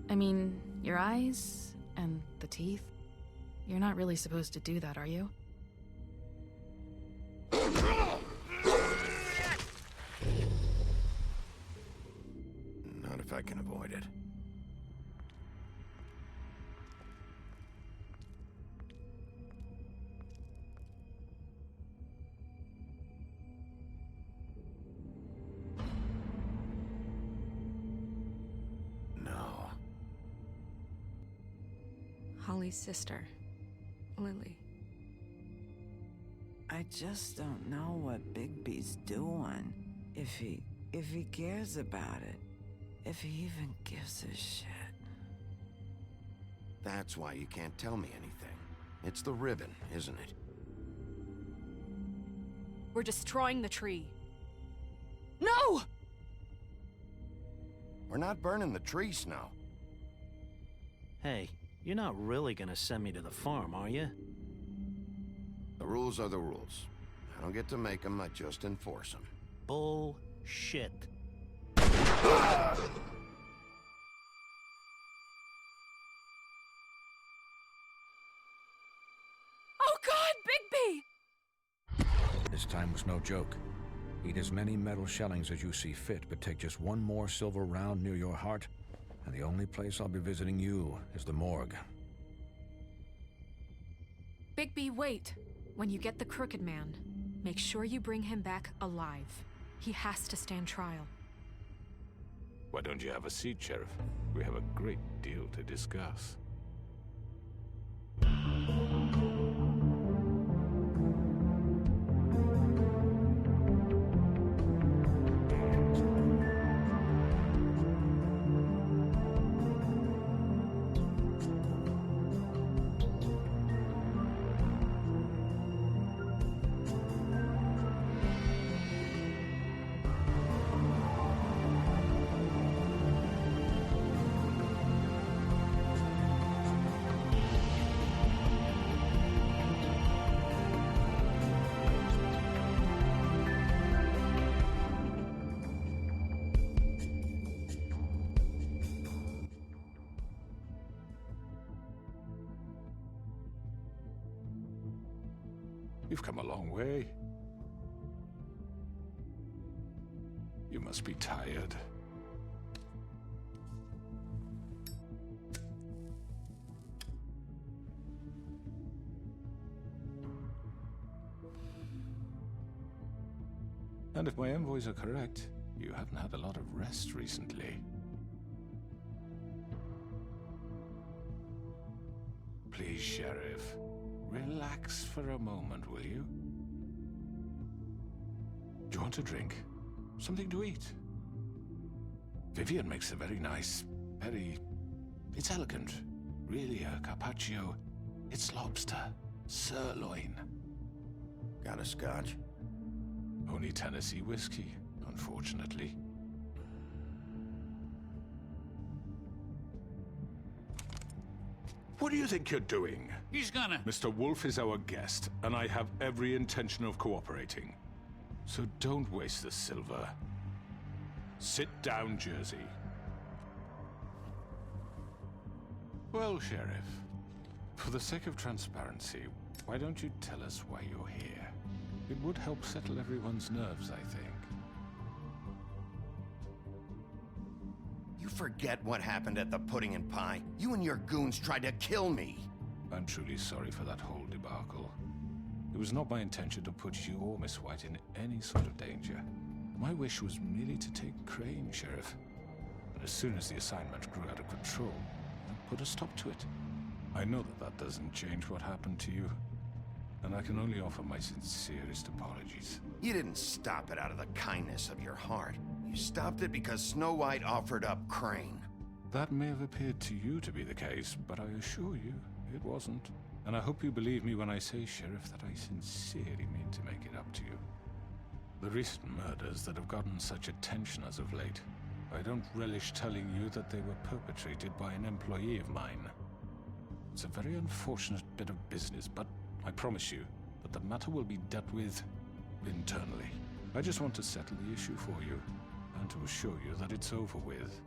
I mean, your eyes and the teeth. You're not really supposed to do that, are you? Not if I can avoid it. No. Holly's sister, Lily. I just don't know what Bigby's doing. If he cares about it. If he even gives a shit. That's why you can't tell me anything. It's the ribbon, isn't it? We're destroying the tree. No! We're not burning the tree, Snow. Hey, you're not really gonna send me to the farm, are you? The rules are the rules. I don't get to make them, I just enforce them. Bullshit. Oh God, Bigby! This time was no joke. Eat as many metal shellings as you see fit, but take just one more silver round near your heart, and the only place I'll be visiting you is the morgue. Bigby, wait. When you get the Crooked Man, make sure you bring him back alive. He has to stand trial. Why don't you have a seat, Sheriff? We have a great deal to discuss. You've come a long way. You must be tired. And if my envoys are correct, you haven't had a lot of rest recently. Please, Sheriff. Relax for a moment, will you? Do you want a drink? Something to eat? Vivian makes a very nice, it's elegant. Really a carpaccio. It's lobster. Sirloin. Got a scotch? Only Tennessee whiskey, unfortunately. What do you think you're doing? He's gonna... Mr. Wolf is our guest, and I have every intention of cooperating. So don't waste the silver. Sit down, Jersey. Well, Sheriff, for the sake of transparency, why don't you tell us why you're here? It would help settle everyone's nerves, I think. You forget what happened at the Pudding and Pie. You and your goons tried to kill me. I'm truly sorry for that whole debacle. It was not my intention to put you or Miss White in any sort of danger. My wish was merely to take Crane, Sheriff. And as soon as the assignment grew out of control, I put a stop to it. I know that that doesn't change what happened to you, and I can only offer my sincerest apologies. You didn't stop it out of the kindness of your heart. You stopped it because Snow White offered up Crane. That may have appeared to you to be the case, but I assure you, it wasn't. And I hope you believe me when I say, Sheriff, that I sincerely mean to make it up to you. The recent murders that have gotten such attention as of late, I don't relish telling you that they were perpetrated by an employee of mine. It's a very unfortunate bit of business, but I promise you that the matter will be dealt with internally. I just want to settle the issue for you, and to assure you that it's over with.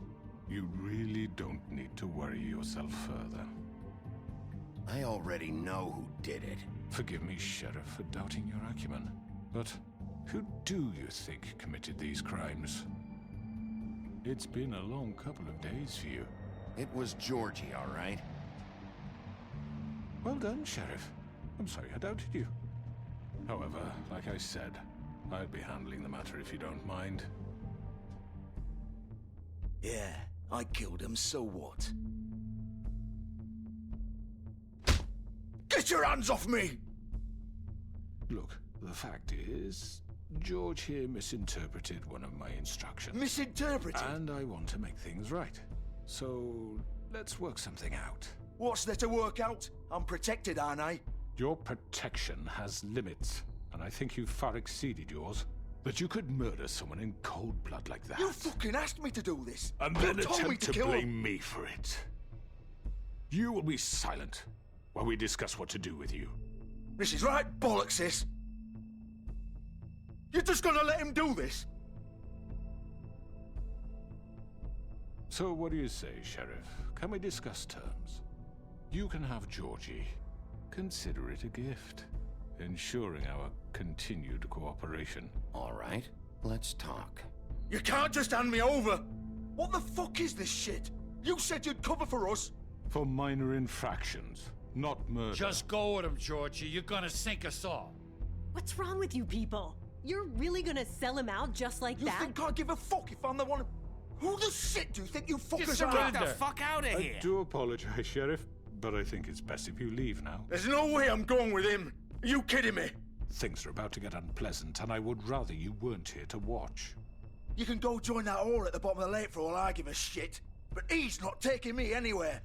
You really don't need to worry yourself further. I already know who did it. Forgive me, Sheriff, for doubting your acumen. But who do you think committed these crimes? It's been a long couple of days for you. It was Georgie, all right? Well done, Sheriff. I'm sorry I doubted you. However, like I said, I'd be handling the matter if you don't mind. Yeah, I killed him, so what? Get your hands off me! Look, the fact is, George here misinterpreted one of my instructions. Misinterpreted? And I want to make things right. So, let's work something out. What's there to work out? I'm protected, aren't I? Your protection has limits, and I think you've far exceeded yours. That you could murder someone in cold blood like that. You fucking asked me to do this! And You then told me attempt to kill him. blame me for it. You will be silent while we discuss what to do with you. This is right bollocks, this! You're just gonna let him do this? So what do you say, Sheriff? Can we discuss terms? You can have Georgie. Consider it a gift, ensuring our continued cooperation. All right, let's talk. You can't just hand me over! What the fuck is this shit? You said you'd cover for us! For minor infractions, not murder. Just go with him, Georgie. You're gonna sink us all. What's wrong with you people? You're really gonna sell him out just like You that? think I give a fuck if I'm the one? Who the shit do you think you fuckers surrender. are? Get the fuck out of here! I do apologize, Sheriff, but I think it's best if you leave now. There's no way I'm going with him. Are you kidding me? Things are about to get unpleasant, and I would rather you weren't here to watch. You can go join that whore at the bottom of the lake for all I give a shit. But he's not taking me anywhere.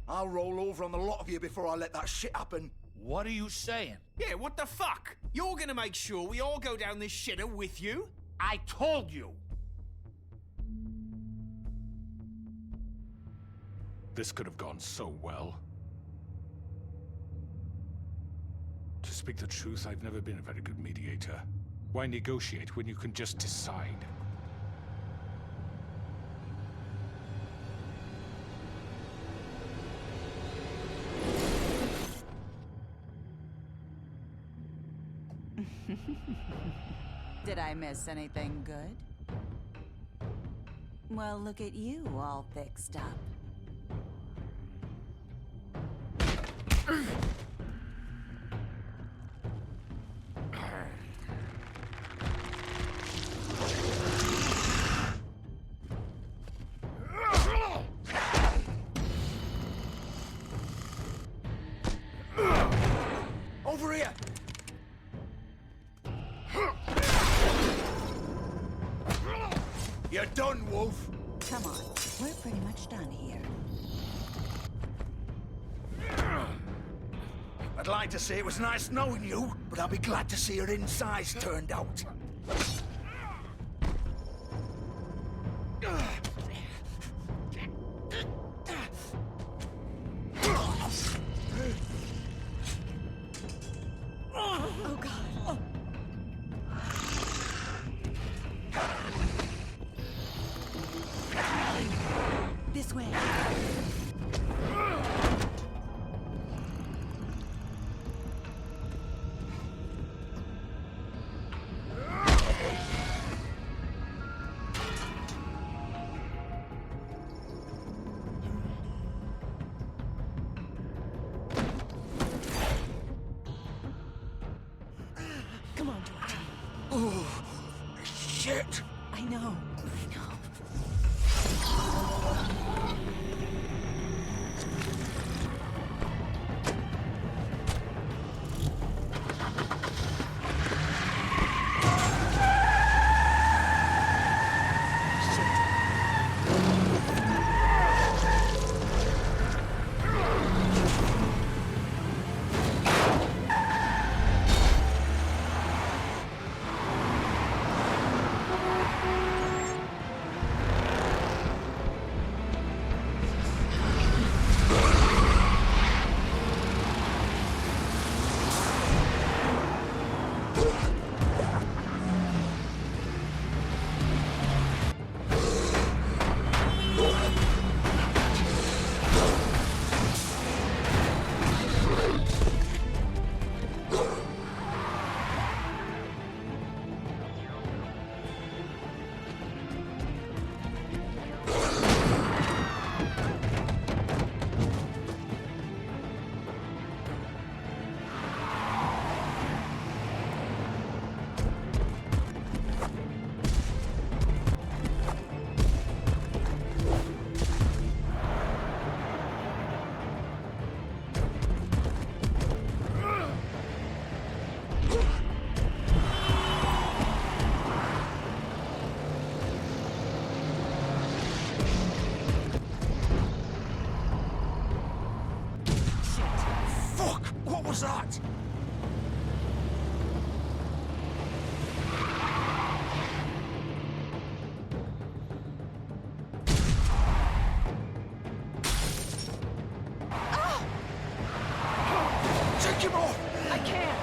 I'll roll over on the lot of you before I let that shit happen. What are you saying? Yeah, what the fuck? You're gonna make sure we all go down this shitter with you? I told you. This could have gone so well. To speak the truth, I've never been a very good mediator. Why negotiate when you can just decide? Did I miss anything good? Well, look at you, all fixed up. Over here! You're done, Wolf! Come on, we're pretty much done here. I'd like to say it was nice knowing you, but I'll be glad to see your insides turned out. Oh god. This way. Come on, Georgie. Oh, shit! I know. Take him off! I can't!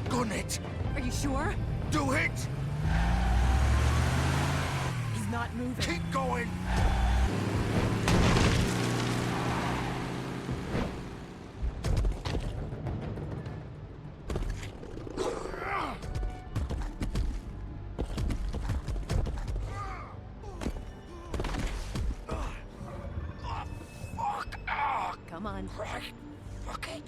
Gun it! Are you sure? Do it! He's not moving. Keep going! Come on. Right. Fuck it.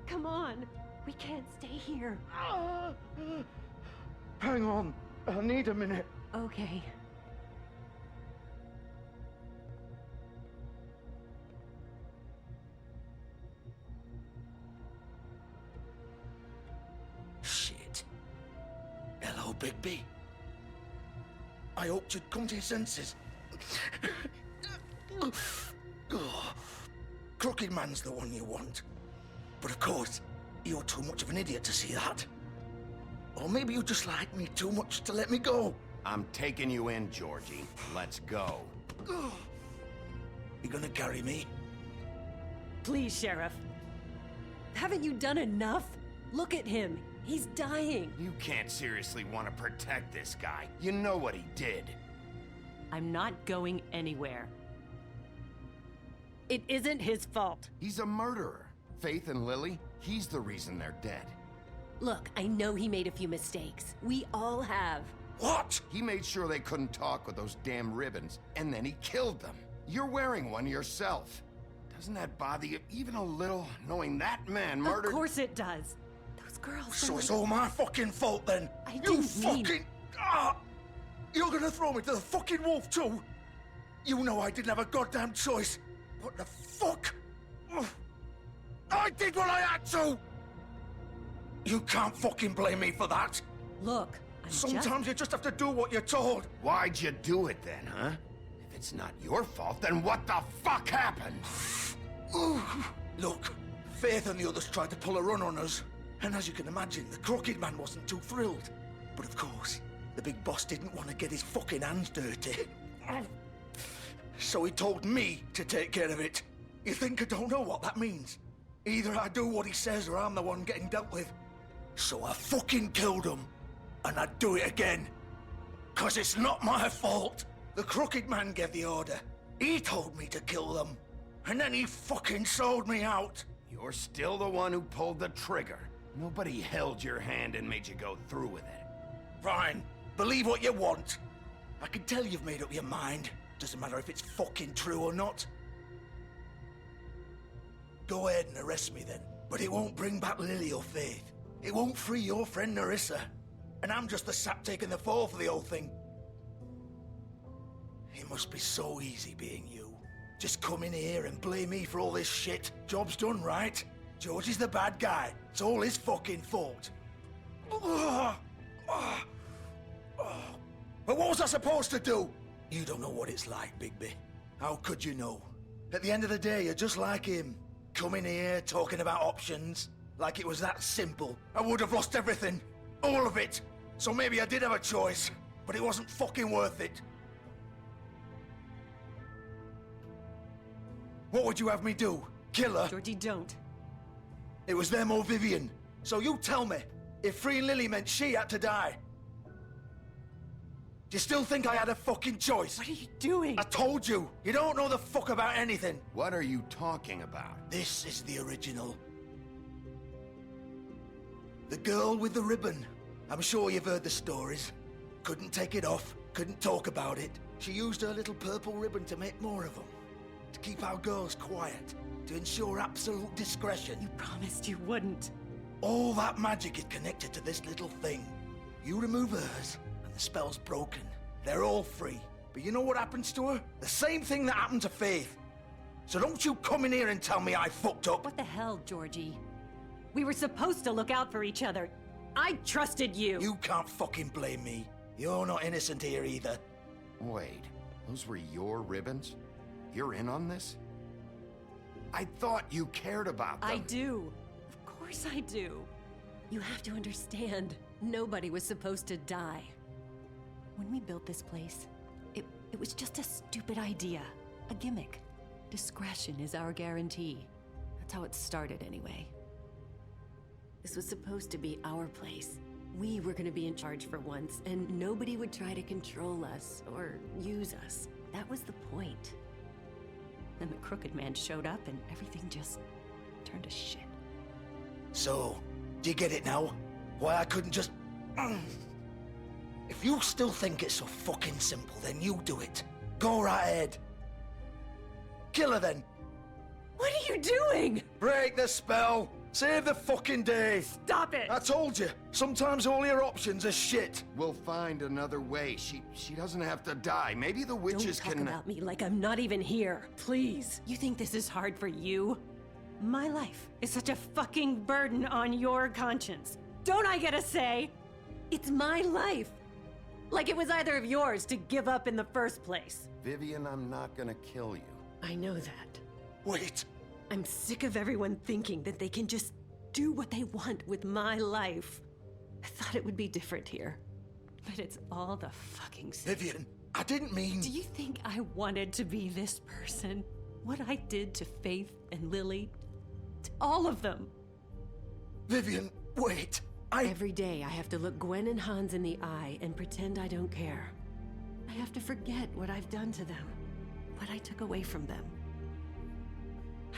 Come on. We can't stay here. Hang on. I need a minute. Okay. Shit. Hello, Bigby. I hoped you'd come to your senses. Crooked Man's the one you want. But of course, you're too much of an idiot to see that. Or maybe you just like me too much to let me go. I'm taking you in, Georgie. Let's go. You gonna carry me? Please, Sheriff. Haven't you done enough? Look at him. He's dying. You can't seriously want to protect this guy. You know what he did. I'm not going anywhere. It isn't his fault. He's a murderer. Faith and Lily, he's the reason they're dead. Look, I know he made a few mistakes. We all have. What? He made sure they couldn't talk with those damn ribbons, and then he killed them. You're wearing one yourself. Doesn't that bother you even a little, knowing that man murdered— Of course it does. Those girls— So it's all my fucking fault then? I You didn't mean— fucking— You're gonna throw me to the fucking wolf too? You know I didn't have a goddamn choice. What the fuck? I did what I had to! You can't fucking blame me for that. Look, Sometimes you just have to do what you're told. Why'd you do it then, huh? If it's not your fault, then what the fuck happened? Look, Faith and the others tried to pull a run on us. And as you can imagine, the Crooked Man wasn't too thrilled. But of course, the big boss didn't want to get his fucking hands dirty. So he told me to take care of it. You think I don't know what that means? Either I do what he says or I'm the one getting dealt with. So I fucking killed him. And I'd do it again. 'Cause it's not my fault. The Crooked Man gave the order. He told me to kill them. And then he fucking sold me out. You're still the one who pulled the trigger. Nobody held your hand and made you go through with it. Fine. Believe what you want. I can tell you've made up your mind. Doesn't matter if it's fucking true or not. Go ahead and arrest me then. But it won't bring back Lily or Faith. It won't free your friend Nerissa. And I'm just the sap taking the fall for the whole thing. It must be so easy being you. Just come in here and blame me for all this shit. Job's done, right? George is the bad guy. It's all his fucking fault. But what was I supposed to do? You don't know what it's like, Bigby. How could you know? At the end of the day, you're just like him. Coming here, talking about options. Like it was that simple. I would have lost everything. All of it. So maybe I did have a choice. But it wasn't fucking worth it. What would you have me do? Kill her? Georgie, don't. It was them or Vivian. So you tell me, if freeing Lily meant she had to die, do you still think I had a fucking choice? What are you doing? I told you, you don't know the fuck about anything. What are you talking about? This is the original. The girl with the ribbon. I'm sure you've heard the stories. Couldn't take it off, couldn't talk about it. She used her little purple ribbon to make more of them. To keep our girls quiet. To ensure absolute discretion. You promised you wouldn't. All that magic is connected to this little thing. You remove hers, and the spell's broken. They're all free. But you know what happens to her? The same thing that happened to Faith. So don't you come in here and tell me I fucked up. What the hell, Georgie? We were supposed to look out for each other. I trusted you. You can't fucking blame me. You're not innocent here either. Wait, those were your ribbons? You're in on this? I thought you cared about them. I do. Of course I do. You have to understand, nobody was supposed to die. When we built this place, it was just a stupid idea. A gimmick. Discretion is our guarantee. That's how it started anyway. This was supposed to be our place. We were gonna be in charge for once, and nobody would try to control us or use us. That was the point. Then the Crooked Man showed up and everything just turned to shit. So, do you get it now? Why I couldn't just... If you still think it's so fucking simple, then you do it. Go right ahead. Kill her then. What are you doing? Break the spell. Save the fucking day. Stop it. I told you. Sometimes all your options are shit. We'll find another way. She doesn't have to die. Maybe the witches Don't talk can... about me like I'm not even here. Please. You think this is hard for you? My life is such a fucking burden on your conscience. Don't I get a say? It's my life. Like it was either of yours to give up in the first place. Vivian, I'm not gonna kill you. I know that. Wait. I'm sick of everyone thinking that they can just do what they want with my life. I thought it would be different here. But it's all the fucking same. Vivian, I didn't mean... Do you think I wanted to be this person? What I did to Faith and Lily? To all of them? Vivian, wait. Every day I have to look Gwen and Hans in the eye and pretend I don't care. I have to forget what I've done to them. What I took away from them.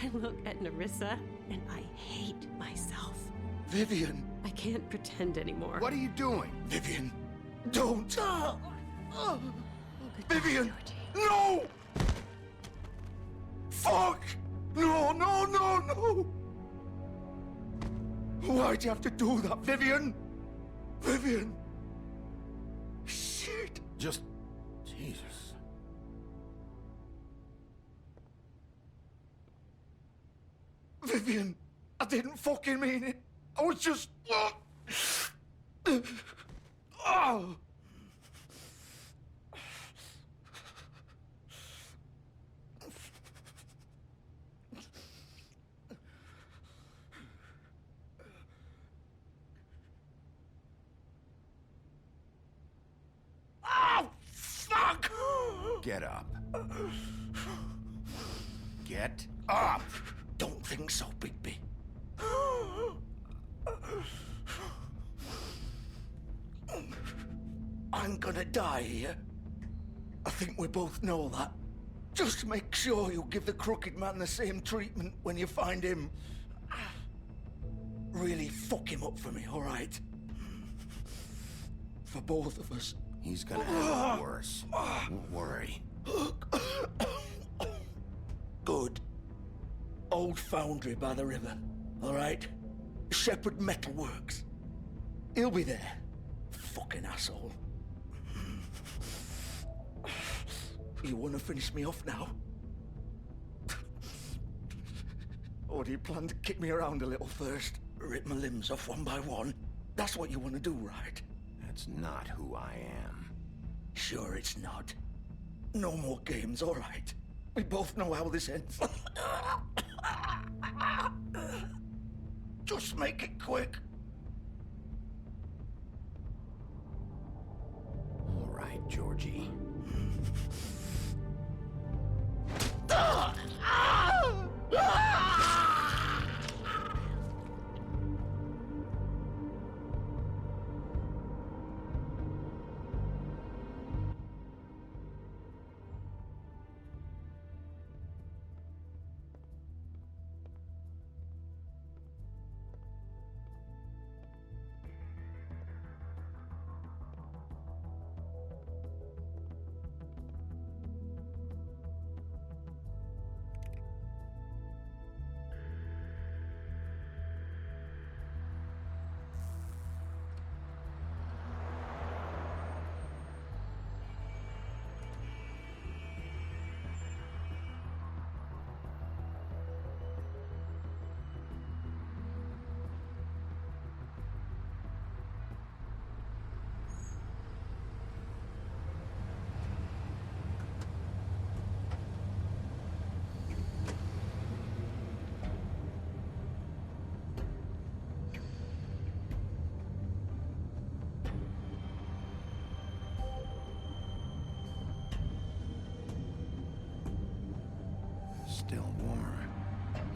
I look at Nerissa and I hate myself. Vivian. I can't pretend anymore. What are you doing? Vivian, don't. Goodbye, Vivian, Georgie. no! Fuck! No, no, no, no! Why'd you have to do that, Vivian? Vivian! Shit! Just... Jesus. Vivian, I didn't fucking mean it. I was just... Oh! Oh, fuck! Get up. Get up! Don't think so, Bigby. I'm gonna die here. I think we both know that. Just make sure you give the Crooked Man the same treatment when you find him. Really fuck him up for me, all right? For both of us. He's gonna have it worse. Don't worry. Good. Old foundry by the river, all right? Shepherd Metalworks. He'll be there. Fucking asshole. You want to finish me off now? Or do you plan to kick me around a little first? Rip my limbs off one by one? That's what you want to do, right? That's not who I am. Sure it's not. No more games, all right? We both know how this ends. Just make it quick. All right, Georgie.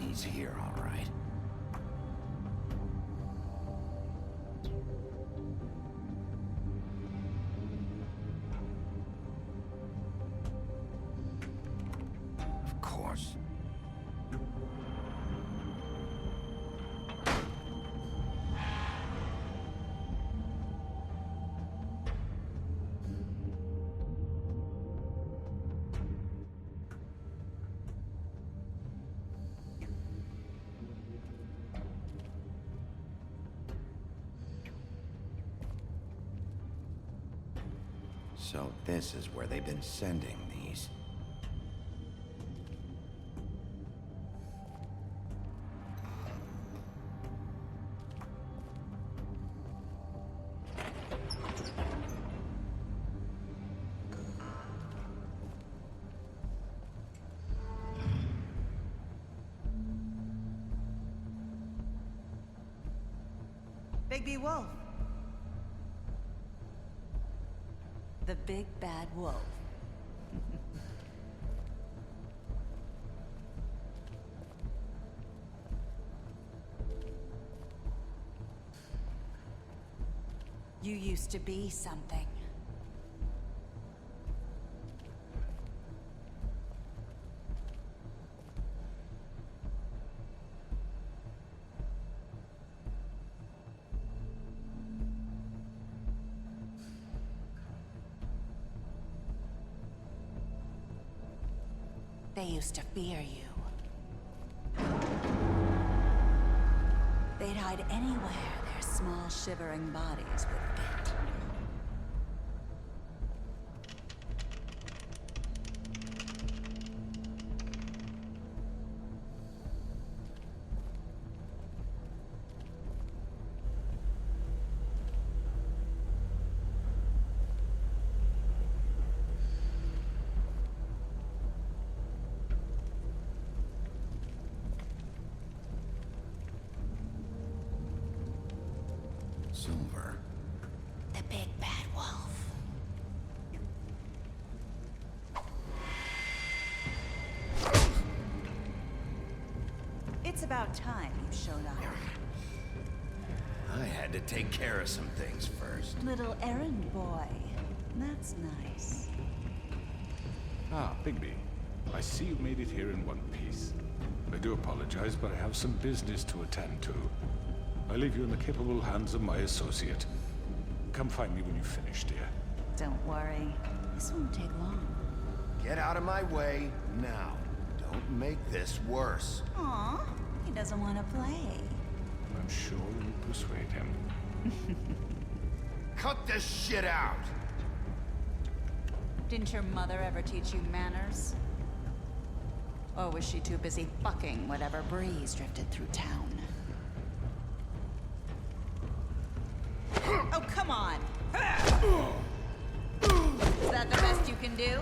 He's here, all right. Of course. So this is where they've been sending these. Bigby Wolf. The big bad wolf. You used to be something. They used to fear you. They'd hide anywhere their small, shivering bodies would fit. Silver. The big bad wolf. It's about time you showed up. I had to take care of some things first. Little errand boy. That's nice. Ah, Bigby. I see you made it here in one piece. I do apologize, but I have some business to attend to. I leave you in the capable hands of my associate. Come find me when you finish, dear. Don't worry. This won't take long. Get out of my way now. Don't make this worse. Aw, he doesn't want to play. I'm sure you persuade him. Cut this shit out! Didn't your mother ever teach you manners? Or was she too busy fucking whatever breeze drifted through town? Oh, come on! Is that the best you can do?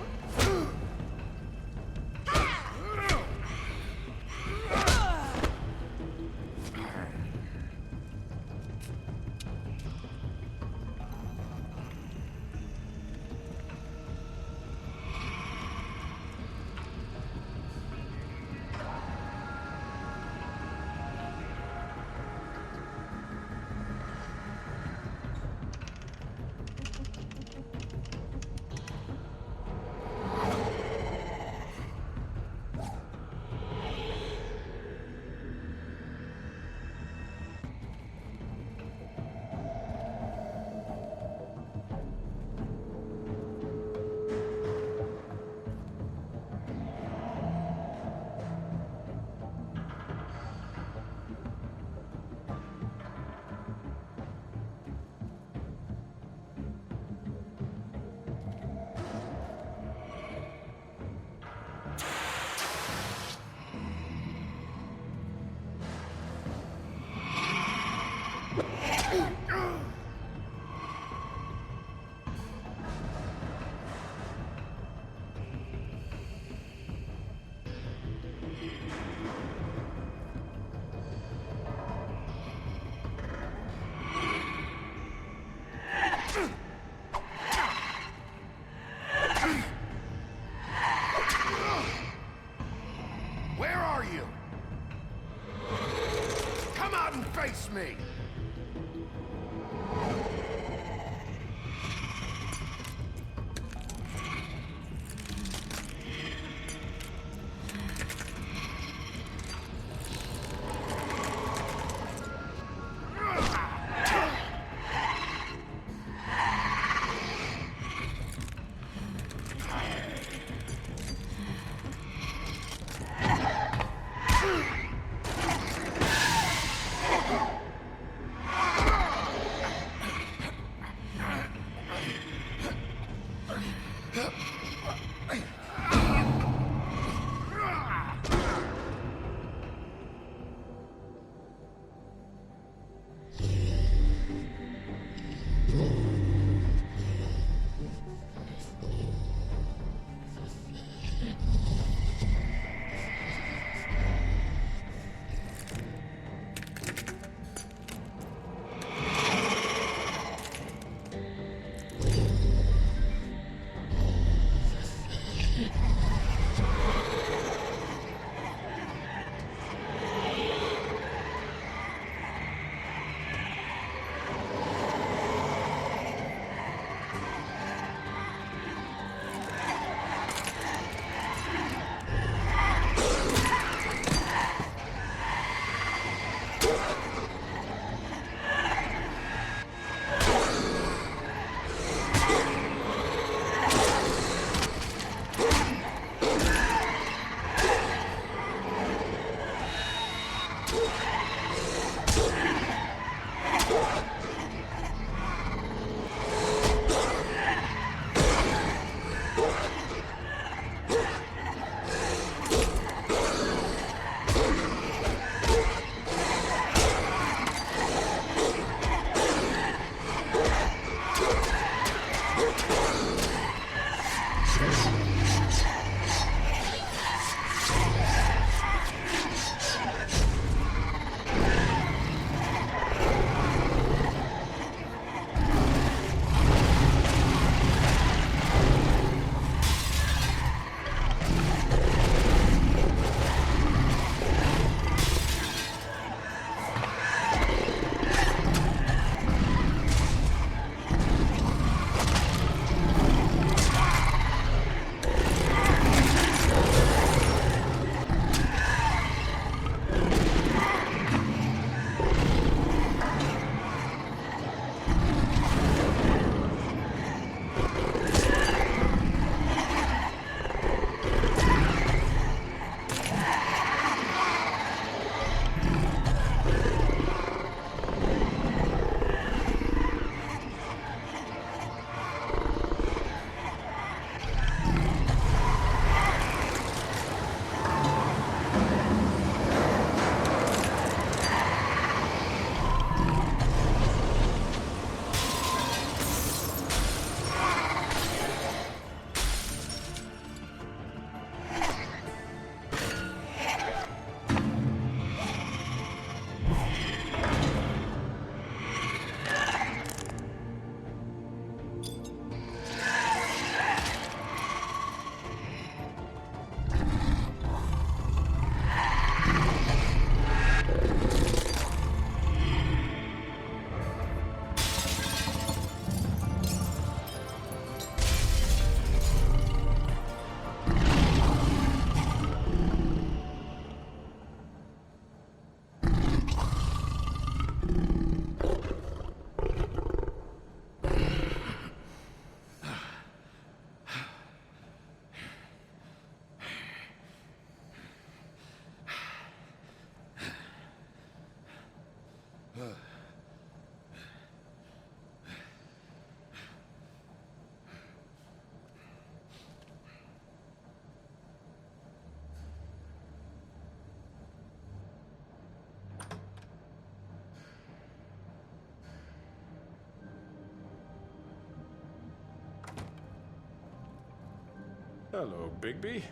Hello, Bigby.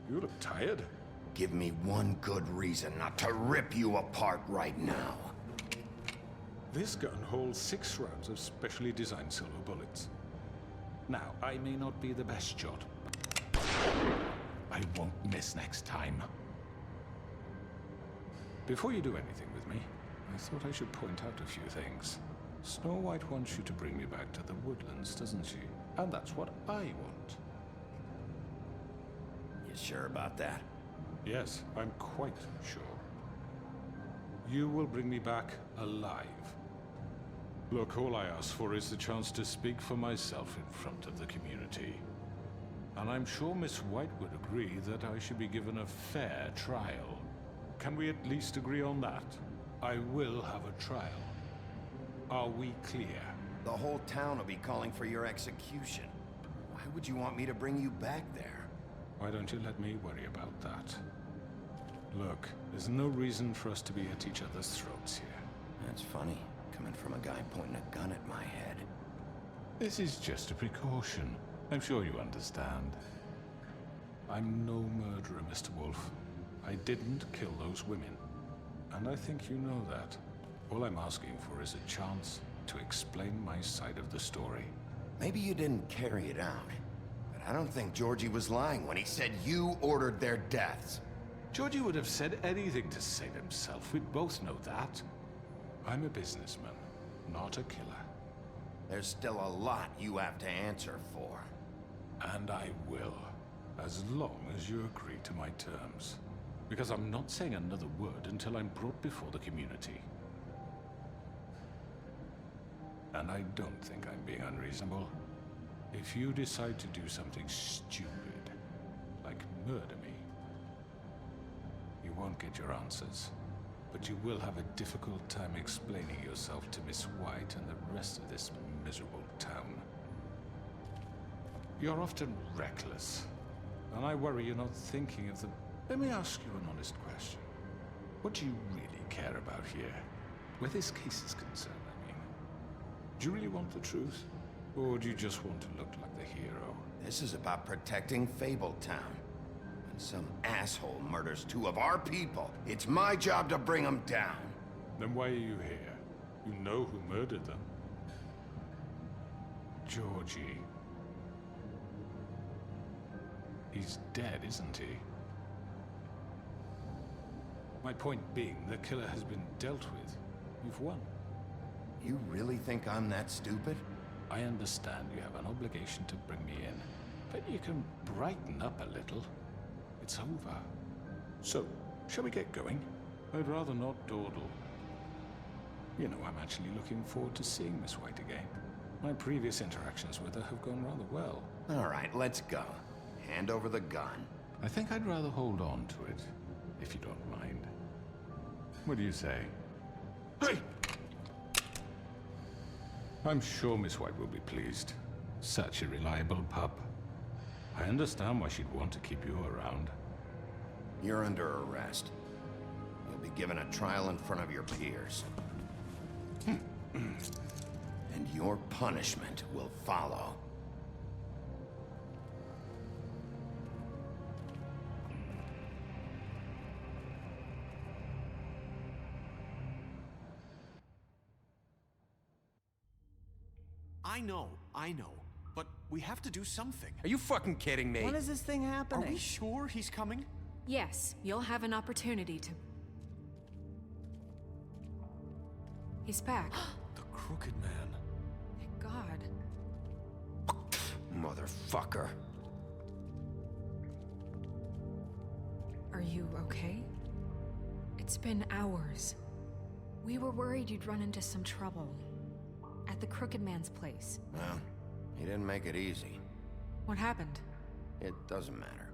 You look tired. Give me one good reason not to rip you apart right now. This gun holds 6 rounds of specially designed silver bullets. Now, I may not be the best shot, but I won't miss next time. Before you do anything with me, I thought I should point out a few things. Snow White wants you to bring me back to the woodlands, doesn't she? And that's what I want. You sure about that? Yes, I'm quite sure. You will bring me back alive. Look, all I ask for is the chance to speak for myself in front of the community. And I'm sure Miss White would agree that I should be given a fair trial. Can we at least agree on that? I will have a trial. Are we clear? The whole town will be calling for your execution. Why would you want me to bring you back there? Why don't you let me worry about that? Look, there's no reason for us to be at each other's throats here. That's funny, coming from a guy pointing a gun at my head. This is just a precaution. I'm sure you understand. I'm no murderer, Mr. Wolf. I didn't kill those women. And I think you know that. All I'm asking for is a chance to explain my side of the story. Maybe you didn't carry it out, but I don't think Georgie was lying when he said you ordered their deaths. Georgie would have said anything to save himself. We both know that. I'm a businessman, not a killer. There's still a lot you have to answer for. And I will, as long as you agree to my terms. Because I'm not saying another word until I'm brought before the community. And I don't think I'm being unreasonable. If you decide to do something stupid, like murder me, you won't get your answers. But you will have a difficult time explaining yourself to Miss White and the rest of this miserable town. You're often reckless, and I worry you're not thinking of the... Let me ask you an honest question. What do you really care about here? Where this case is concerned, I mean. Do you really want the truth? Or do you just want to look like the hero? This is about protecting Fabletown. When some asshole murders 2 of our people, it's my job to bring them down. Then why are you here? You know who murdered them. Georgie. He's dead, isn't he? My point being, the killer has been dealt with. You've won. You really think I'm that stupid? I understand you have an obligation to bring me in, but you can brighten up a little. It's over. So, shall we get going? I'd rather not dawdle. You know, I'm actually looking forward to seeing Miss White again. My previous interactions with her have gone rather well. All right, let's go. Hand over the gun. I think I'd rather hold on to it, if you don't mind. What do you say? Hey! I'm sure Miss White will be pleased. Such a reliable pup. I understand why she'd want to keep you around. You're under arrest. You'll be given a trial in front of your peers. And your punishment will follow. I know. But we have to do something. Are you fucking kidding me? When is this thing happening? Are we sure he's coming? Yes, you'll have an opportunity to... He's back. The Crooked Man. Thank God. Motherfucker. Are you okay? It's been hours. We were worried you'd run into some trouble. At the Crooked Man's place. Well, he didn't make it easy. What happened? It doesn't matter.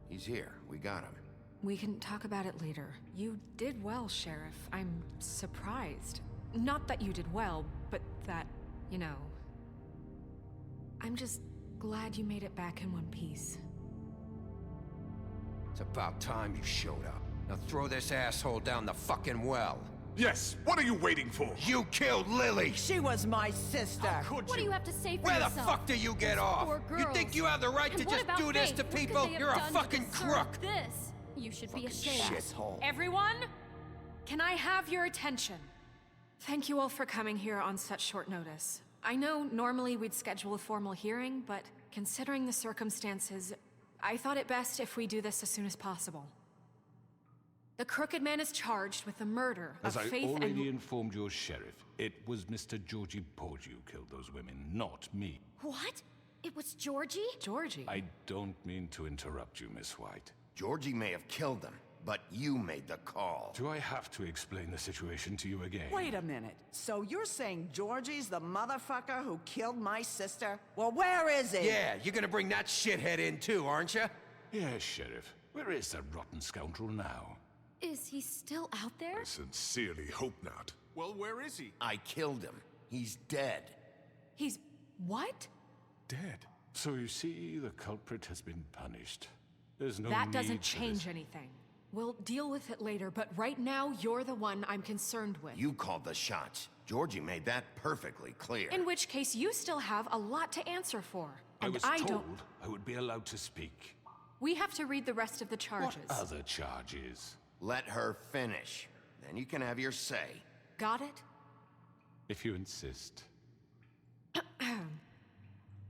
He's here. We got him. We can talk about it later. You did well, Sheriff. I'm surprised. Not that you did well, but that, you know... I'm just glad you made it back in one piece. It's about time you showed up. Now throw this asshole down the fucking well. Yes, what are you waiting for? You killed Lily! She was my sister. What do you have to say for Where yourself? the fuck do you get Those off? poor You think girls. you have the right And to what just about do this Faith? to What could people? they have You're a done to fucking deserve crook! This? You should be ashamed. Shithole. Everyone, can I have your attention? Thank you all for coming here on such short notice. I know normally we'd schedule a formal hearing, but considering the circumstances, I thought it best if we do this as soon as possible. The Crooked Man is charged with the murder As of I Faith already and... informed your sheriff, it was Mr. Georgie Porge who killed those women, not me. What? It was Georgie? Georgie? I don't mean to interrupt you, Miss White. Georgie may have killed them, but you made the call. Do I have to explain the situation to you again? Wait a minute. So you're saying Georgie's the motherfucker who killed my sister? Well, where is he? Yeah, you're gonna bring that shithead in too, aren't you? Yes, Sheriff. Where is that rotten scoundrel now? Is he still out there? I sincerely hope not. Well, where is he? I killed him. He's dead. He's... what? Dead. So you see, the culprit has been punished. There's no That need doesn't for change this. anything. We'll deal with it later, but right now, you're the one I'm concerned with. You called the shots. Georgie made that perfectly clear. In which case, you still have a lot to answer for. I And was I told don't... I would be allowed to speak. We have to read the rest of the charges. What other charges? Let her finish. Then you can have your say. Got it? If you insist.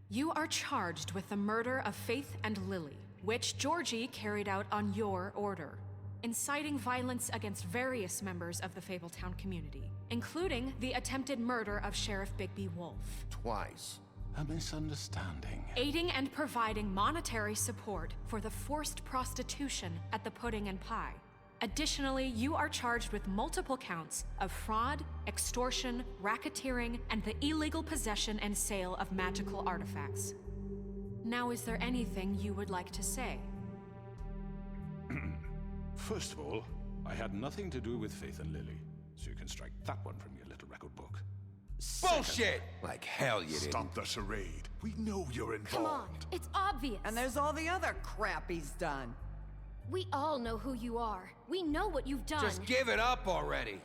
You are charged with the murder of Faith and Lily, which Georgie carried out on your order, inciting violence against various members of the Fabletown community, including the attempted murder of Sheriff Bigby Wolf. Twice. A misunderstanding. Aiding and providing monetary support for the forced prostitution at the Pudding and Pie. Additionally, you are charged with multiple counts of fraud, extortion, racketeering, and the illegal possession and sale of magical artifacts. Now, is there anything you would like to say? First of all, I had nothing to do with Faith and Lily, so you can strike that one from your little record book. Bullshit! Like hell you didn't. Stop the charade. We know you're involved. Come on, it's obvious. And there's all the other crap he's done. We all know who you are. We know what you've done. Just give it up already.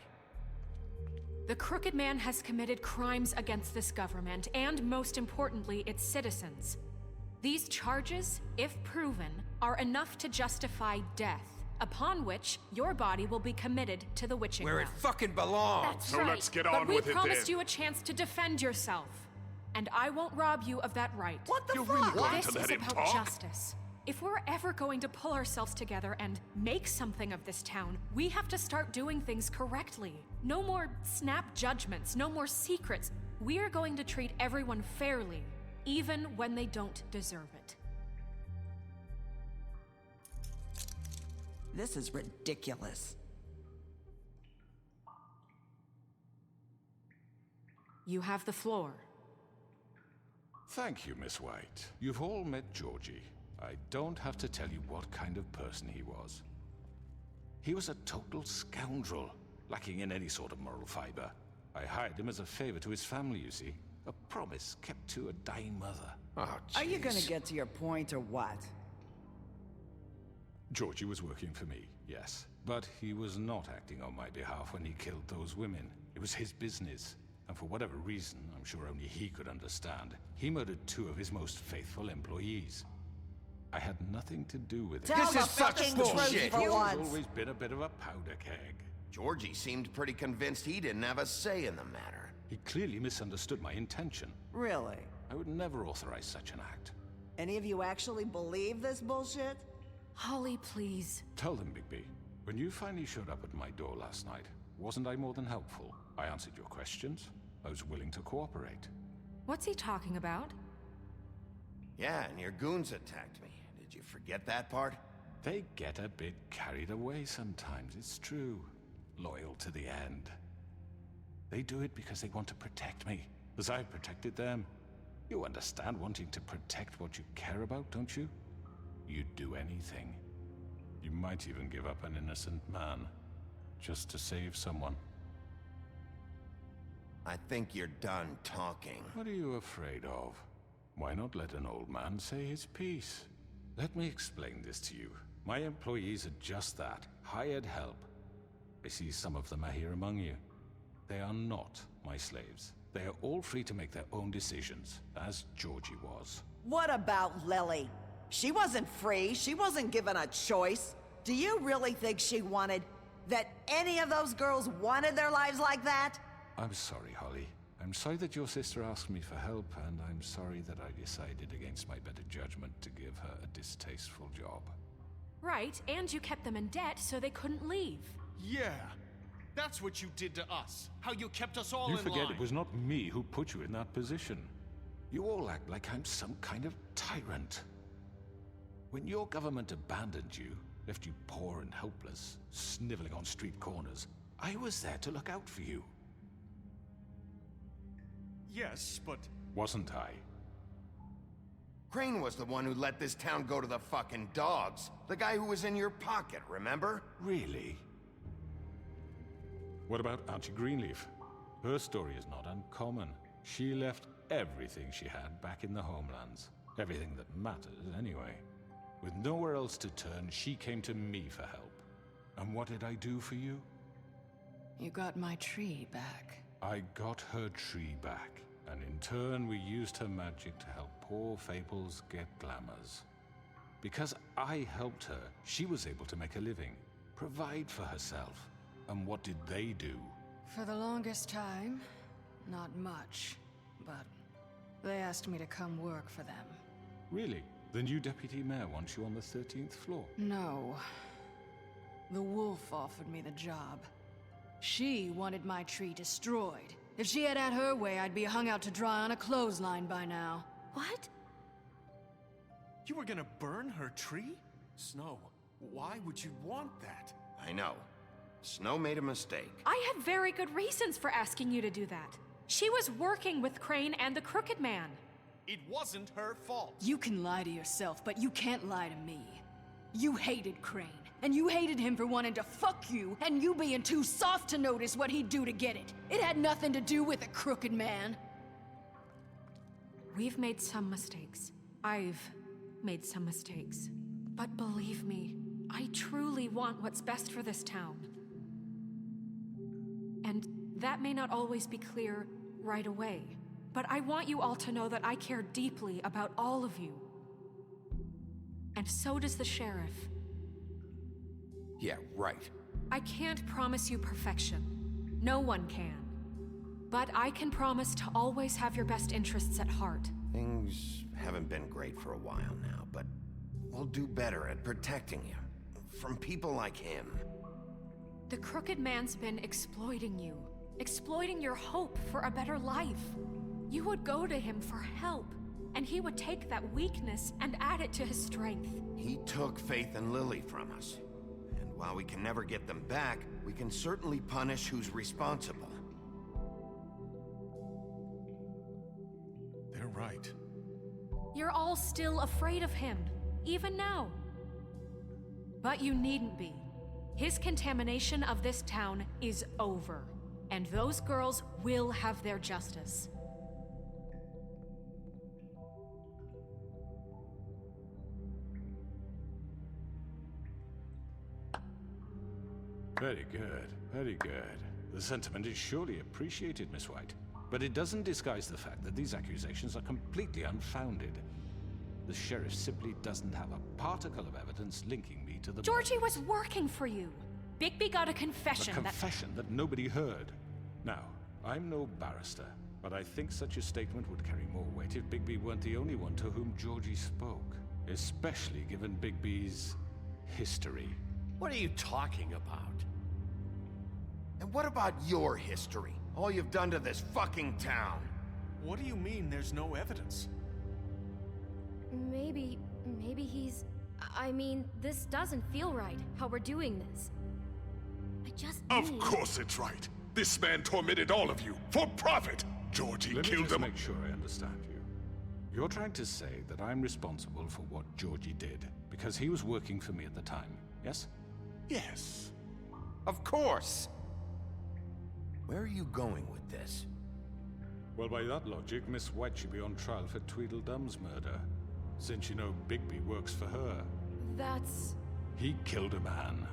The Crooked Man has committed crimes against this government, and most importantly, its citizens. These charges, if proven, are enough to justify death, upon which your body will be committed to the witching Where it well. fucking belongs. That's So right. let's get But on we with it promised then. you a chance to defend yourself, and I won't rob you of that right. What the You're fuck? really going This to let is him about talk? justice. If we're ever going to pull ourselves together and make something of this town, we have to start doing things correctly. No more snap judgments, no more secrets. We are going to treat everyone fairly, even when they don't deserve it. This is ridiculous. You have the floor. Thank you, Miss White. You've all met Georgie. I don't have to tell you what kind of person he was. He was a total scoundrel, lacking in any sort of moral fiber. I hired him as a favor to his family, you see. A promise kept to a dying mother. Oh, Are you gonna jeez. get to your point or what? Georgie was working for me, yes. But he was not acting on my behalf when he killed those women. It was his business. And for whatever reason, I'm sure only he could understand, he murdered 2 of his most faithful employees. I had nothing to do with it. Tell This the is such fucking bullshit. truth for He's once. always been a bit of a powder keg. Georgie seemed pretty convinced he didn't have a say in the matter. He clearly misunderstood my intention. Really? I would never authorize such an act. Any of you actually believe this bullshit? Holly, please. Tell them, Bigby. When you finally showed up at my door last night, wasn't I more than helpful? I answered your questions. I was willing to cooperate. What's he talking about? Yeah, and your goons attacked me. Did you forget that part? They get a bit carried away sometimes, it's true. Loyal to the end. They do it because they want to protect me, as I've protected them. You understand wanting to protect what you care about, don't you? You'd do anything. You might even give up an innocent man, just to save someone. I think you're done talking. What are you afraid of? Why not let an old man say his piece? Let me explain this to you. My employees are just that, hired help. I see some of them are here among you. They are not my slaves. They are all free to make their own decisions, as Georgie was. What about Lily? She wasn't free. She wasn't given a choice. Do you really think she wanted... that any of those girls wanted their lives like that? I'm sorry, Holly. I'm sorry that your sister asked me for help, and I'm sorry that I decided against my better judgment to give her a distasteful job. Right, and you kept them in debt so they couldn't leave. Yeah, that's what you did to us. How you kept us all You in forget line. it was not me who put you in that position. You all act like I'm some kind of tyrant. When your government abandoned you, left you poor and helpless, sniveling on street corners, I was there to look out for you. Yes, but... Wasn't I? Crane was the one who let this town go to the fucking dogs. The guy who was in your pocket, remember? Really? What about Auntie Greenleaf? Her story is not uncommon. She left everything she had back in the homelands. Everything that mattered, anyway. With nowhere else to turn, she came to me for help. And what did I do for you? You got my tree back. I got her tree back, and in turn we used her magic to help poor Fables get glamours. Because I helped her, she was able to make a living, provide for herself. And what did they do? For the longest time, not much. But they asked me to come work for them. Really? The new deputy mayor wants you on the 13th floor? No. The wolf offered me the job. She wanted my tree destroyed. If she had her way, I'd be hung out to dry on a clothesline by now. What? You were gonna burn her tree? Snow, why would you want that? I know. Snow made a mistake. I had very good reasons for asking you to do that. She was working with Crane and the Crooked Man. It wasn't her fault. You can lie to yourself, but you can't lie to me. You hated Crane, and you hated him for wanting to fuck you, and you being too soft to notice what he'd do to get it. It had nothing to do with the Crooked Man. We've made some mistakes. I've made some mistakes. But believe me, I truly want what's best for this town. And that may not always be clear right away, but I want you all to know that I care deeply about all of you. And so does the sheriff. Yeah, right. I can't promise you perfection. No one can. But I can promise to always have your best interests at heart. Things haven't been great for a while now, but we'll do better at protecting you. From people like him. The Crooked Man's been exploiting you. Exploiting your hope for a better life. You would go to him for help, and he would take that weakness and add it to his strength. He took Faith and Lily from us. And while we can never get them back, we can certainly punish who's responsible. They're right. You're all still afraid of him, even now. But you needn't be. His contamination of this town is over, and those girls will have their justice. Very good, very good. The sentiment is surely appreciated, Miss White. But it doesn't disguise the fact that these accusations are completely unfounded. The sheriff simply doesn't have a particle of evidence linking me to the... Georgie was working for you. Bigby got a confession A confession that nobody heard. Now, I'm no barrister, but I think such a statement would carry more weight if Bigby weren't the only one to whom Georgie spoke. Especially given Bigby's history. What are you talking about? And what about your history? All you've done to this fucking town. What do you mean there's no evidence? Maybe he's... I mean, this doesn't feel right, how we're doing this. I just Of course it's right. This man tormented all of you, for profit! Georgie Let me killed just them. make sure I understand you. You're trying to say that I'm responsible for what Georgie did, because he was working for me at the time, yes? Yes. Of course! Where are you going with this? Well, by that logic, Miss White should be on trial for Tweedledum's murder, since you know Bigby works for her. That's... He killed a man.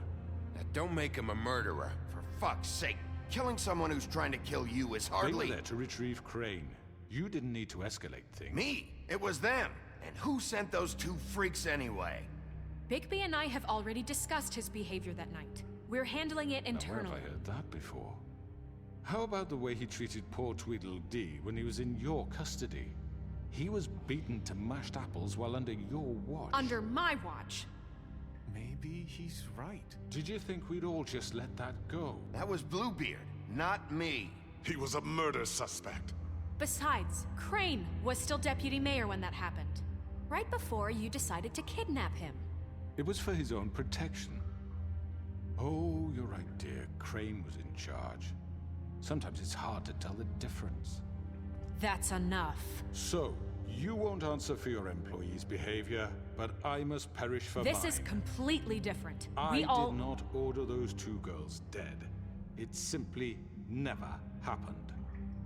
Now, don't make him a murderer, for fuck's sake. Killing someone who's trying to kill you is They hardly... were there to retrieve Crane. You didn't need to escalate things. Me? It was them. And who sent those two freaks anyway? Bigby and I have already discussed his behavior that night. We're handling it Now, where internally. have I heard that before? How about the way he treated poor Tweedledee when he was in your custody? He was beaten to mashed apples while under your watch. Under my watch. Maybe he's right. Did you think we'd all just let that go? That was Bluebeard, not me. He was a murder suspect. Besides, Crane was still deputy mayor when that happened. Right before you decided to kidnap him. It was for his own protection. Oh, you're right, dear. Crane was in charge. Sometimes it's hard to tell the difference. That's enough. So, you won't answer for your employees' behavior, but I must perish for mine. This is completely different. I We did all... not order those two girls dead. It simply never happened.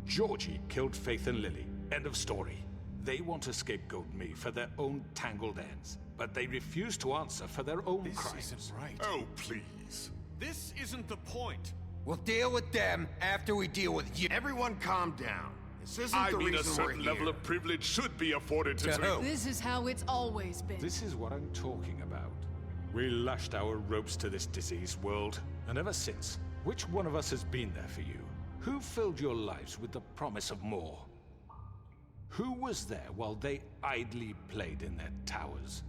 Georgie killed Faith and Lily. End of story. They want to scapegoat me for their own tangled ends, but they refuse to answer for their own crimes. This isn't right. Oh, please. This isn't the point. We'll deal with them after we deal with you. Everyone calm down. This isn't I the mean, a reason we're certain here. level of privilege should be afforded to... This is how it's always been. This is what I'm talking about. We lashed our ropes to this diseased world, and ever since, which one of us has been there for you? Who filled your lives with the promise of more? Who was there while they idly played in their towers,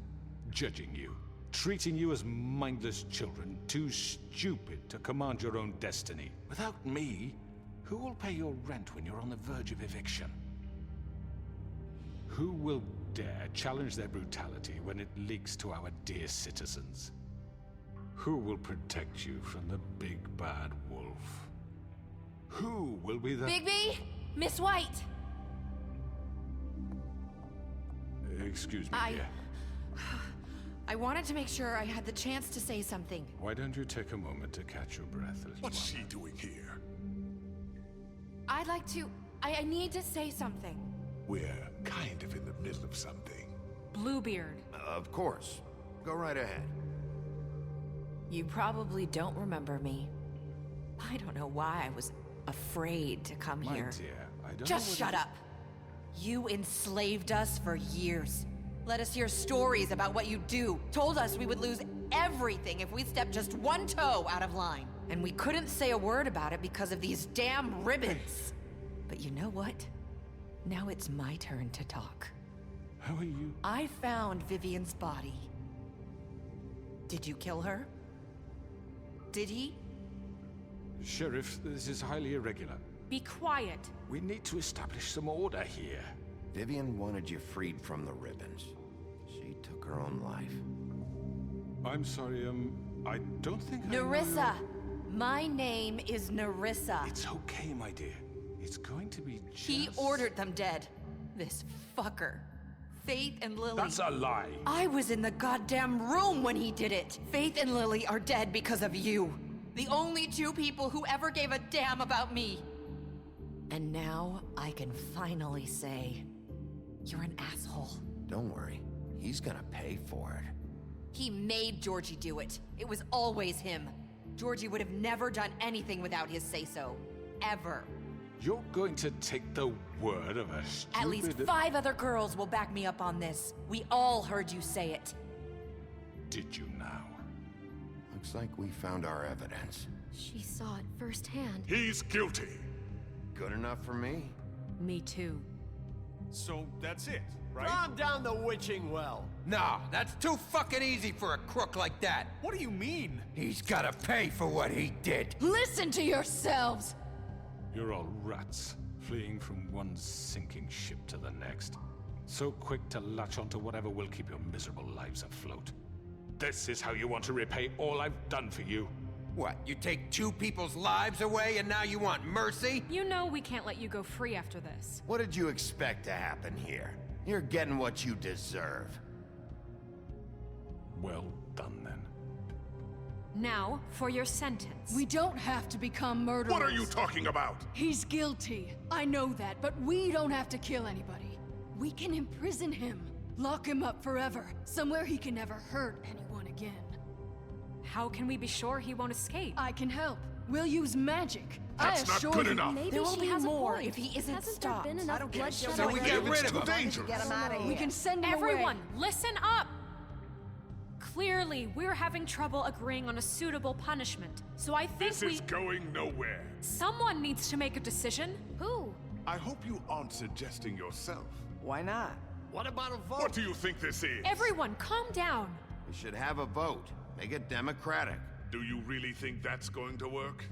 judging you, treating you as mindless children, too stupid to command your own destiny? Without me, who will pay your rent when you're on the verge of eviction? Who will dare challenge their brutality when it leaks to our dear citizens? Who will protect you from the big bad wolf? Who will be the... Bigby! Miss White! Excuse me, dear. I wanted to make sure I had the chance to say something. Why don't you take a moment to catch your breath, little What's one? she doing here? I'd like to... I need to say something. We're kind of in the middle of something. Bluebeard. Of course. Go right ahead. You probably don't remember me. I don't know why I was afraid to come My here. dear, I don't Just know shut up. You enslaved us for years. Let us hear stories about what you do. Told us we would lose everything if we stepped just one toe out of line. And we couldn't say a word about it because of these damn ribbons. But you know what? Now it's my turn to talk. How are you? I found Vivian's body. Did you kill her? Did he? Sheriff, this is highly irregular. Be quiet. We need to establish some order here. Vivian wanted you freed from the ribbons. She took her own life. I'm sorry, I don't think I know Nerissa! My name is Nerissa. It's okay, my dear. It's going to be just... He ordered them dead. This fucker. Faith and Lily. That's a lie. I was in the goddamn room when he did it. Faith and Lily are dead because of you. The only two people who ever gave a damn about me. And now I can finally say, you're an asshole. Don't worry. He's gonna pay for it. He made Georgie do it. It was always him. Georgie would have never done anything without his say-so. Ever. You're going to take the word of a stupid... At least 5 other girls will back me up on this. We all heard you say it. Did you now? Looks like we found our evidence. She saw it firsthand. He's guilty. Good enough for me? Me too. So that's it, right? Calm down the witching well. Nah, that's too fucking easy for a crook like that. What do you mean? He's gotta pay for what he did. Listen to yourselves! You're all rats, fleeing from one sinking ship to the next. So quick to latch onto whatever will keep your miserable lives afloat. This is how you want to repay all I've done for you? What, you take 2 people's lives away and now you want mercy? You know we can't let you go free after this. What did you expect to happen here? You're getting what you deserve. Well done, then. Now, for your sentence. We don't have to become murderers. What are you talking about? He's guilty. I know that, but we don't have to kill anybody. We can imprison him. Lock him up forever. Somewhere he can never hurt anyone again. How can we be sure he won't escape? I can help. We'll use magic. That's I not assure good you. enough. Maybe There will she be has more a point. if he isn't Hasn't stopped. there been enough bloodshed So we already? get rid of him. Get Dangerous. him out of here. We can send him Everyone, away. listen up! Clearly, we're having trouble agreeing on a suitable punishment. So I think This is going nowhere. someone needs to make a decision. Who? I hope you aren't suggesting yourself. Why not? What about a vote? What do you think this is? Everyone, calm down. We should have a vote. Make it democratic. Do you really think that's going to work?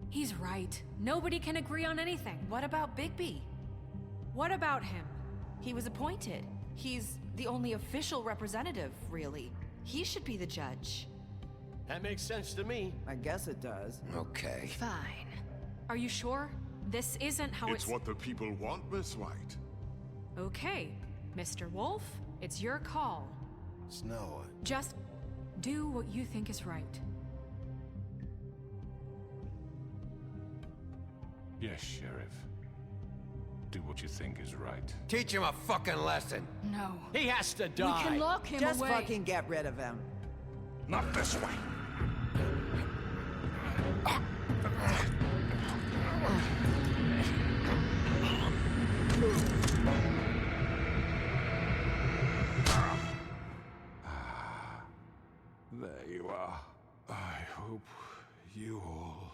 He's right. Nobody can agree on anything. What about Bigby? What about him? He was appointed. He's the only official representative, really. He should be the judge. That makes sense to me. I guess it does. Okay. Fine. Are you sure? This isn't how It's what the people want, Miss White. Okay, Mr. Wolf, it's your call. Snow. Just do what you think is right. Yes, Sheriff. Do what you think is right. Teach him a fucking lesson. No. He has to die. We can lock him Just away. fucking get rid of him. Not this way. There you are. I hope you all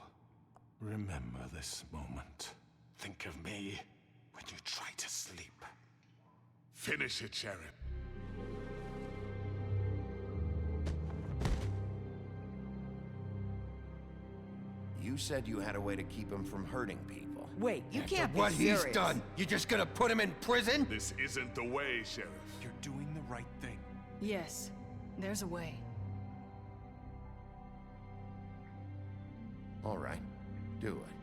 remember this moment. Think of me when you try to sleep. Finish it, Sheriff. You said you had a way to keep him from hurting people. Wait, you can't be What serious. he's done, you just gonna put him in prison? This isn't the way, Sheriff. You're doing the right thing. Yes, there's a way. All right. Do it.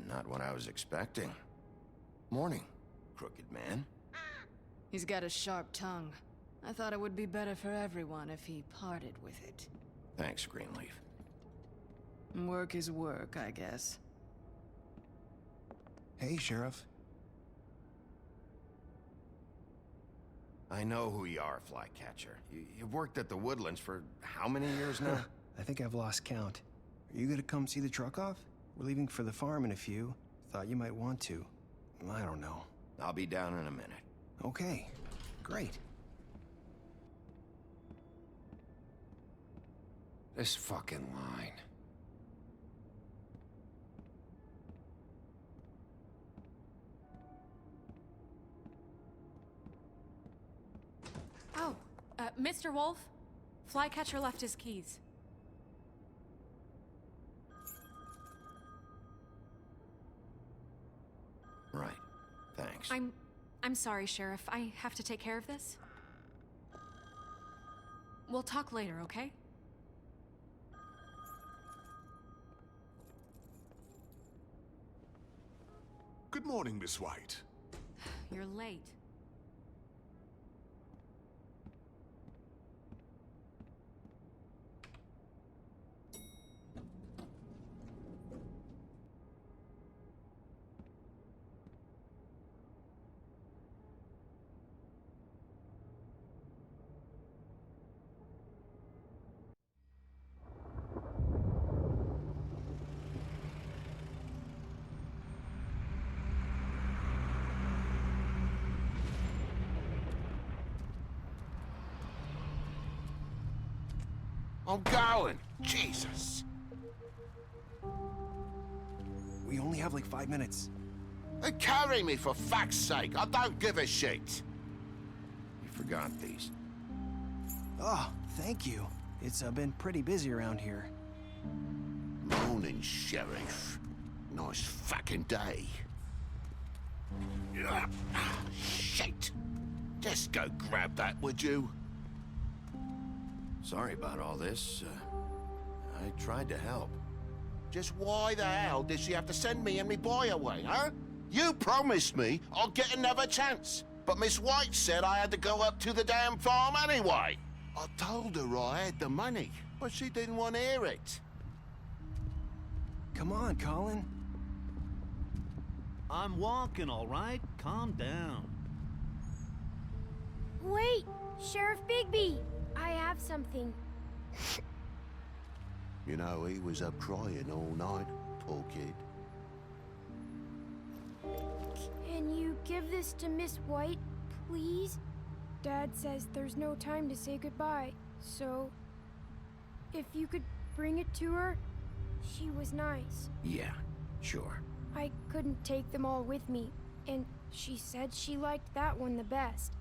Not what I was expecting. Morning, crooked man. He's got a sharp tongue. I thought it would be better for everyone if he parted with it. Thanks, Greenleaf. Work is work, I guess. Hey, Sheriff. I know who you are, Flycatcher. You've worked at the Woodlands for how many years now? I think I've lost count. Are you gonna come see the truck off? We're leaving for the farm in a few. Thought you might want to. I don't know. I'll be down in a minute. Okay, great. This fucking line. Oh, Mr. Wolf, Flycatcher left his keys. Right. Thanks. I'm sorry, Sheriff. I have to take care of this. We'll talk later, okay? Good morning, Miss White. You're late. I'm going. Jesus. We only have like 5 minutes. Carry me for fuck's sake. I don't give a shit. You forgot these. Oh, thank you. It's been pretty busy around here. Morning, Sheriff. Nice fucking day. Shit. Just go grab that, would you? Sorry about all this. I tried to help. Just why the hell did she have to send me and me boy away, huh? You promised me I'd get another chance, but Miss White said I had to go up to the damn farm anyway. I told her I had the money, but she didn't want to hear it. Come on, Colin. I'm walking, all right? Calm down. Wait! Sheriff Bigby! I have something. You know, he was up crying all night, poor kid. Can you give this to Miss White, please? Dad says there's no time to say goodbye, so if you could bring it to her, she was nice. Yeah, sure. I couldn't take them all with me, and she said she liked that one the best.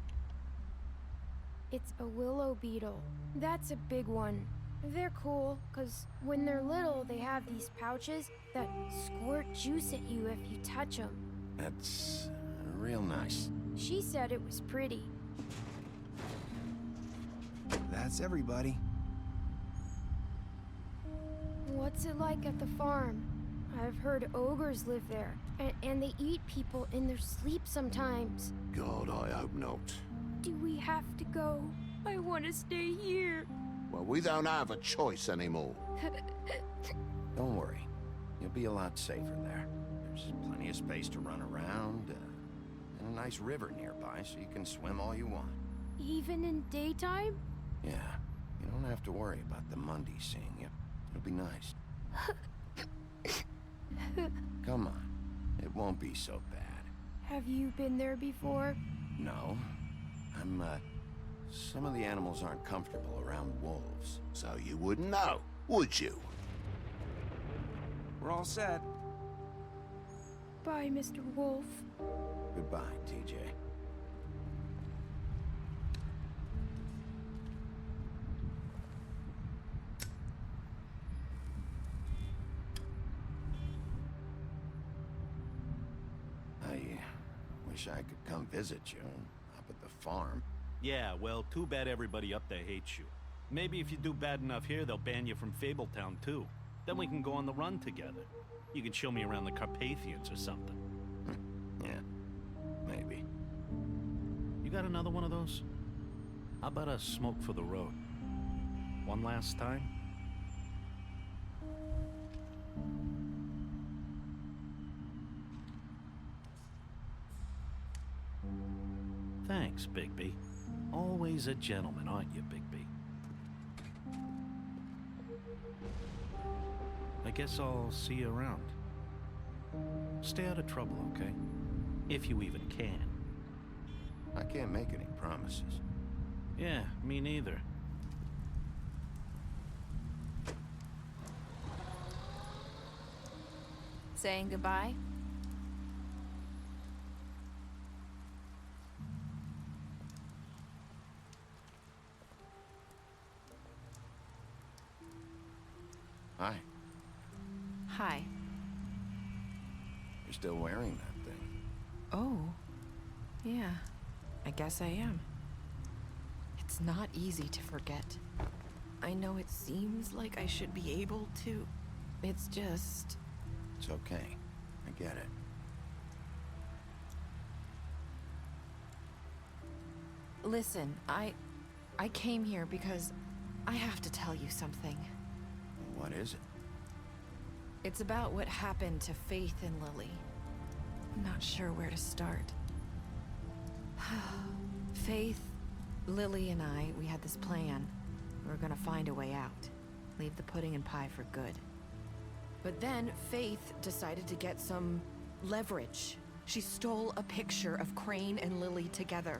It's a willow beetle. That's a big one. They're cool, because when they're little, they have these pouches that squirt juice at you if you touch them. That's real nice. She said it was pretty. That's everybody. What's it like at the farm? I've heard ogres live there, and they eat people in their sleep sometimes. God, I hope not. Do we have to go? I want to stay here. Well, we don't have a choice anymore. Don't worry. You'll be a lot safer there. There's plenty of space to run around, and a nice river nearby, so you can swim all you want. Even in daytime? Yeah, you don't have to worry about the Mundy seeing you. It'll be nice. Come on. It won't be so bad. Have you been there before? No. Some of the animals aren't comfortable around wolves. So you wouldn't know, would you? We're all set. Bye, Mr. Wolf. Goodbye, TJ. I wish I could come visit you up at the farm. Yeah, well, too bad everybody up there hates you. Maybe if you do bad enough here, they'll ban you from Fabletown, too. Then we can go on the run together. You can show me around the Carpathians or something. Yeah, maybe. You got another one of those? How about a smoke for the road? One last time? Thanks, Bigby. Always a gentleman, aren't you, Bigby? I guess I'll see you around. Stay out of trouble, okay? If you even can. I can't make any promises. Yeah, me neither. Saying goodbye? Hi. Hi. You're still wearing that thing. Oh. Yeah. I guess I am. It's not easy to forget. I know it seems like I should be able to. It's just... It's okay. I get it. Listen, I came here because I have to tell you something. What is it? It's about what happened to Faith and Lily. I'm not sure where to start. Faith, Lily, and I, we had this plan. We were gonna find a way out. Leave the pudding and pie for good. But then Faith decided to get some leverage. She stole a picture of Crane and Lily together.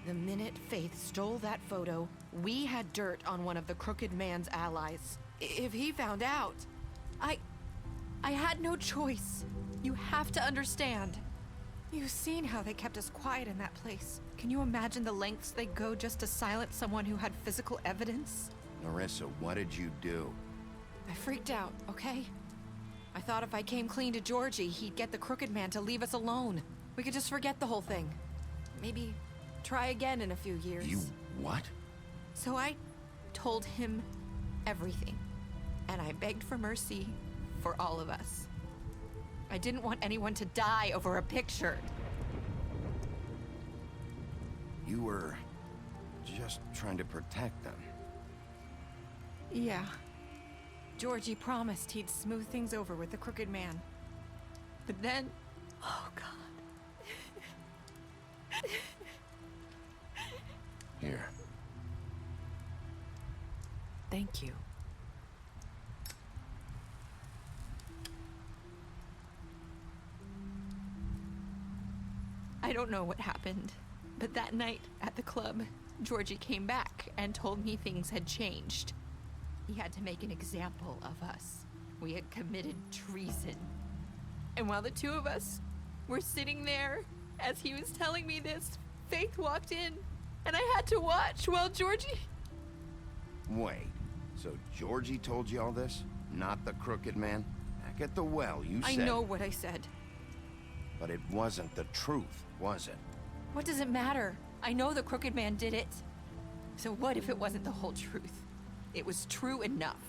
The minute Faith stole that photo, we had dirt on one of the Crooked Man's allies. If he found out, I had no choice. You have to understand. You've seen how they kept us quiet in that place. Can you imagine the lengths they go just to silence someone who had physical evidence? Narissa, what did you do? I freaked out, okay? I thought if I came clean to Georgie, he'd get the Crooked Man to leave us alone. We could just forget the whole thing. Maybe try again in a few years. You what? So I told him everything. And I begged for mercy for all of us. I didn't want anyone to die over a picture. You were just trying to protect them. Yeah. Georgie promised he'd smooth things over with the Crooked Man. But then... Oh, God. Here. Thank you. I don't know what happened, but that night at the club, Georgie came back and told me things had changed. He had to make an example of us. We had committed treason. And while the two of us were sitting there, as he was telling me this, Faith walked in, and I had to watch while Georgie... Wait, so Georgie told you all this? Not the Crooked Man? Back at the well, you said... I know what I said. But it wasn't the truth, was it? What does it matter? I know the Crooked Man did it. So what if it wasn't the whole truth? It was true enough.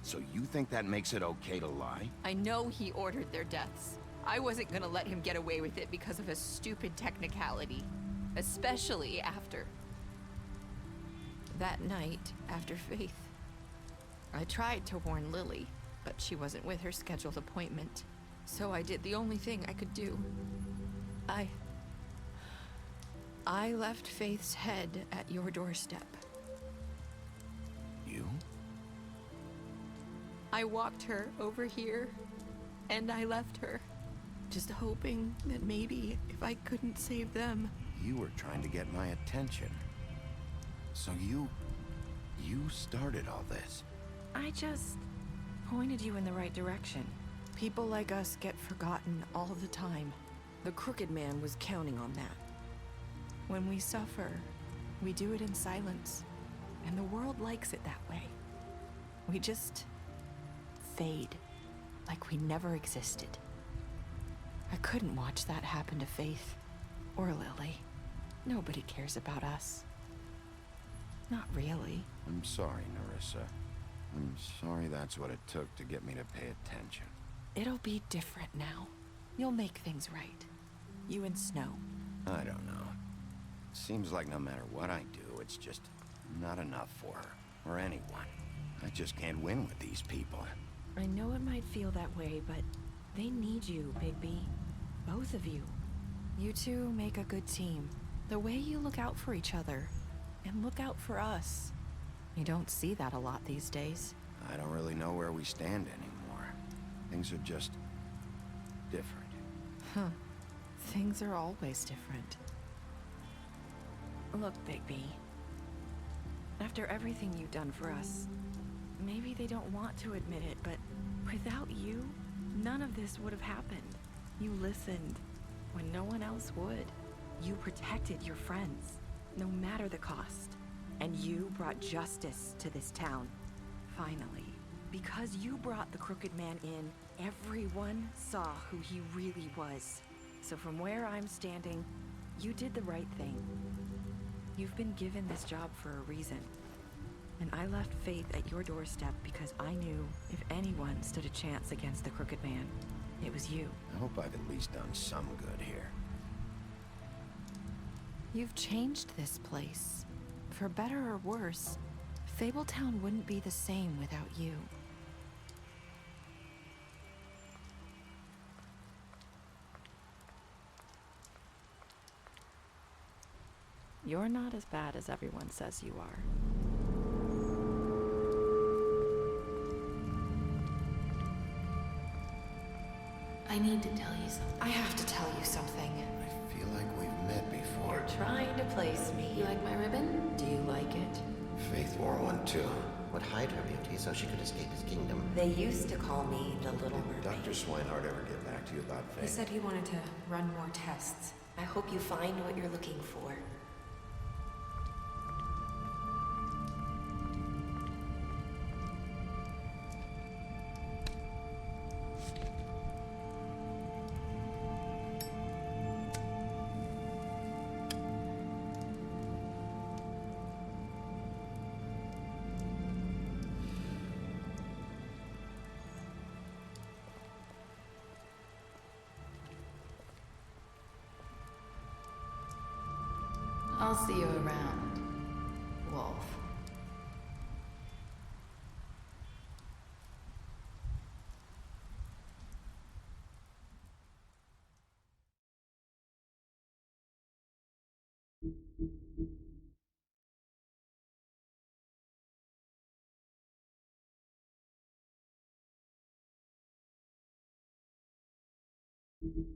So you think that makes it okay to lie? I know he ordered their deaths. I wasn't gonna let him get away with it because of a stupid technicality. Especially after... that night, after Faith. I tried to warn Lily, but she wasn't with her scheduled appointment. So I did the only thing I could do. I left Faith's head at your doorstep. You? I walked her over here, and I left her. Just hoping that maybe if I couldn't save them... You were trying to get my attention. So you started all this. I just pointed you in the right direction. People like us get forgotten all the time. The Crooked Man was counting on that. When we suffer, we do it in silence. And the world likes it that way. We just fade, like we never existed. I couldn't watch that happen to Faith, or Lily. Nobody cares about us. Not really. I'm sorry, Nerissa. I'm sorry that's what it took to get me to pay attention. It'll be different now. You'll make things right. You and Snow. I don't know. Seems like no matter what I do, it's just not enough for her, or anyone. I just can't win with these people. I know it might feel that way, but they need you, Bigby. Both of you. You two make a good team. The way you look out for each other, and look out for us. You don't see that a lot these days. I don't really know where we stand anymore. Things are just different. Huh. Things are always different. Look, Bigby. After everything you've done for us, maybe they don't want to admit it, but without you, none of this would have happened. You listened when no one else would. You protected your friends, no matter the cost. And you brought justice to this town. Finally. Because you brought the Crooked Man in, everyone saw who he really was. So from where I'm standing, you did the right thing. You've been given this job for a reason. And I left Faith at your doorstep because I knew if anyone stood a chance against the Crooked Man, it was you. I hope I've at least done some good here. You've changed this place. For better or worse, Fabletown wouldn't be the same without you. You're not as bad as everyone says you are. I need to tell you something. I have to tell you something. I feel like we've met before. You're trying to place me. You like my ribbon? Do you like it? Faith wore one too. Would hide her beauty so she could escape his kingdom. They used to call me the Little Mermaid. Dr. Swinehart ever get back to you about Faith? He said he wanted to run more tests. I hope you find what you're looking for. I'll see you around, Wolf. You